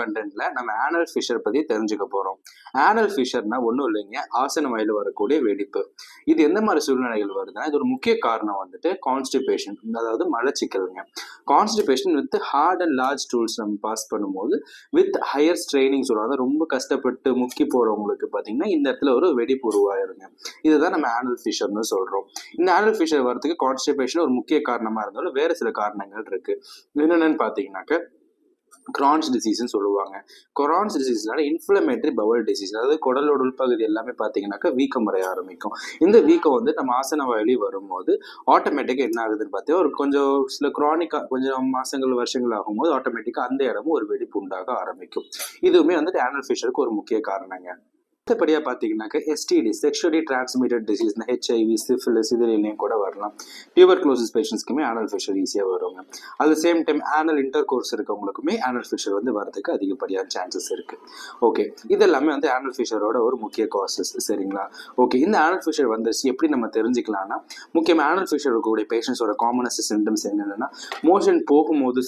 கண்டென்ட்ல நம்ம ஆனல் ஃபிஷர் பத்தி தெரிஞ்சுக்க போறோம். ஆனல் ஃபிஷர்னா ஒன்றும் இல்லைங்க, ஆசன வாயில வரக்கூடிய வெடிப்பு. இது எந்த மாதிரி சூழ்நிலைகள் வருதுன்னா, இது ஒரு முக்கிய காரணம் வந்துட்டு கான்ஸ்டிபேஷன், அதாவது மலச்சிக்கலுங்க. Constipation with hard and large stools நம்ம பாஸ் பண்ணும்போது வித் ஹையர் ஸ்ட்ரெயினிங் சொல்லுவாங்க. ரொம்ப கஷ்டப்பட்டு முக்கி போறவங்களுக்கு பார்த்தீங்கன்னா இந்த இடத்துல ஒரு வெடிப்பு உருவாயிருங்க. இதுதான் நம்ம ஆனல் ஃபிஷர்னு சொல்றோம். இந்த ஆனல் ஃபிஷர் வரதுக்கு கான்ஸ்டிபேஷன் ஒரு முக்கிய காரணமா இருந்தாலும் வேற சில காரணங்கள் இருக்கு. என்னென்னு பார்த்தீங்கன்னாக்க கிரான்ஸ் டிசீஸ்ன்னு சொல்லுவாங்க. கிரான்ஸ் டிசீஸ்னால இன்ஃப்ளமேட்டரி பவல் டிசீஸ், அதாவது குடலோட உள்பகுதி எல்லாமே பார்த்தீங்கன்னாக்கா வீக்கம் வரைய ஆரம்பிக்கும். இந்த வீக்கம் வந்து நம்ம ஆசன வாயிலி வரும்போது ஆட்டோமேட்டிக்காக என்ன ஆகுதுன்னு பார்த்தீங்கன்னா ஒரு கொஞ்சம் சில குரானிக்கா கொஞ்சம் மாசங்கள் வருஷங்கள் ஆகும்போது ஆட்டோமேட்டிக்காக அந்த இடமும் ஒரு வெடிப்பு உண்டாக ஆரம்பிக்கும். இதுவுமே வந்துட்டு ஆனல் ஃபிஷருக்கு ஒரு முக்கிய காரணங்க. அடுத்தபடியாக பார்த்தீங்கன்னாக்க STD, sexually transmitted disease, HIV, syphilis இதுலேயும் கூட வரலாம். டியூபர்குலோசிஸ் பேஷண்ட்ஸ்க்குமே ஆனல் ஃபிஷர் ஈஸியாக வருவாங்க. At the same time anal intercourse இருக்கவங்களுக்குமே ஆனல் ஃபிஷர் வந்து வரதுக்கு அதிகப்படியான சான்சஸ் இருக்குது. ஓகே, இதெல்லாமே வந்து ஆனல் ஃபிஷரோட ஒரு முக்கிய காசஸ். சரிங்களா? ஓகே, இந்த ஆனல் ஃபிஷர் வந்துச்சு எப்படி நம்ம தெரிஞ்சுக்கலாம்னா, முக்கியமாக ஆனல் ஃபிஷர் இருக்கக்கூடிய பேஷண்ட்ஸோட காமனஸ்ட் சிம்டம்ஸ் என்னென்னா, மோஷன் போகும்போது